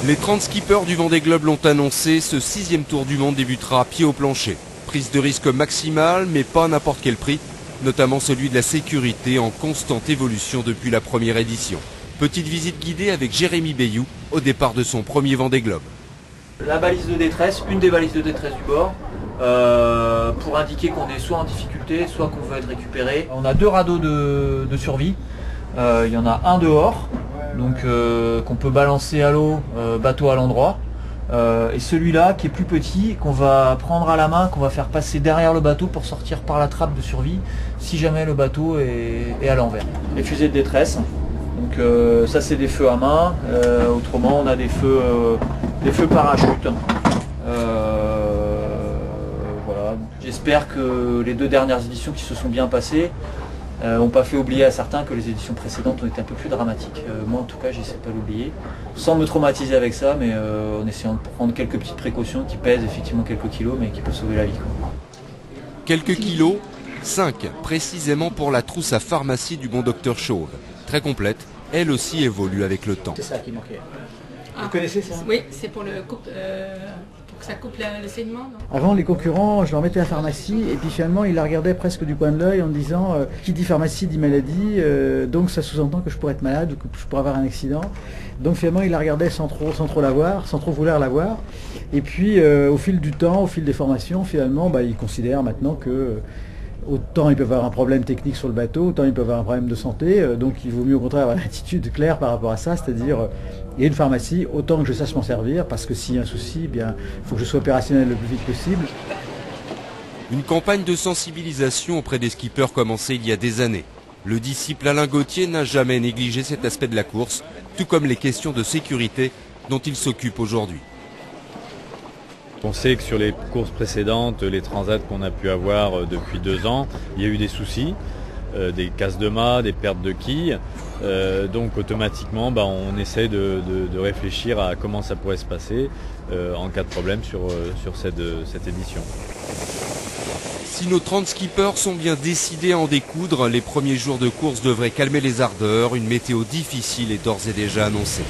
Les 30 skippers du Vendée Globe l'ont annoncé, ce 6e tour du monde débutera à pied au plancher. Prise de risque maximale, mais pas à n'importe quel prix, notamment celui de la sécurité en constante évolution depuis la première édition. Petite visite guidée avec Jérémy Bayou au départ de son premier Vendée Globe. La balise de détresse, une des balises de détresse du bord, pour indiquer qu'on est soit en difficulté, soit qu'on veut être récupéré. On a 2 radeaux de survie, il y en a un dehors, donc qu'on peut balancer à l'eau, bateau à l'endroit, et celui-là qui est plus petit, qu'on va prendre à la main, qu'on va faire passer derrière le bateau pour sortir par la trappe de survie, si jamais le bateau est à l'envers. Les fusées de détresse, donc ça c'est des feux à main, autrement on a des feux parachutes. Voilà. J'espère que les 2 dernières éditions qui se sont bien passées n'ont pas fait oublier à certains que les éditions précédentes ont été un peu plus dramatiques. Moi en tout cas j'essaie pas de l'oublier, sans me traumatiser avec ça, mais en essayant de prendre quelques petites précautions qui pèsent effectivement quelques kilos mais qui peuvent sauver la vie, quoi. Quelques kilos, 5 précisément pour la trousse à pharmacie du bon docteur Chauve. Très complète, elle aussi évolue avec le temps. C'est ça qui manquait. Vous connaissez ça? Oui, c'est pour pour que ça coupe le saignement. Non? Avant, les concurrents, je leur mettais la pharmacie et puis finalement, ils la regardaient presque du coin de l'œil en disant qui dit pharmacie dit maladie, donc ça sous-entend que je pourrais être malade ou que je pourrais avoir un accident. Donc finalement, ils la regardaient sans trop la voir, sans trop vouloir la voir. Et puis, au fil du temps, au fil des formations, finalement, ils considèrent maintenant que autant ils peuvent avoir un problème technique sur le bateau, autant ils peuvent avoir un problème de santé, donc il vaut mieux au contraire avoir une attitude claire par rapport à ça, c'est-à-dire il y a une pharmacie, autant que je sache m'en servir, parce que s'il y a un souci, il faut que je sois opérationnel le plus vite possible. Une campagne de sensibilisation auprès des skippers commencée il y a des années. Le disciple Alain Gauthier n'a jamais négligé cet aspect de la course, tout comme les questions de sécurité dont il s'occupe aujourd'hui. On sait que sur les courses précédentes, les transats qu'on a pu avoir depuis 2 ans, il y a eu des soucis, des casses de mât, des pertes de quilles. Donc automatiquement, on essaie de réfléchir à comment ça pourrait se passer en cas de problème sur cette édition. Si nos 30 skippers sont bien décidés à en découdre, les premiers jours de course devraient calmer les ardeurs. Une météo difficile est d'ores et déjà annoncée.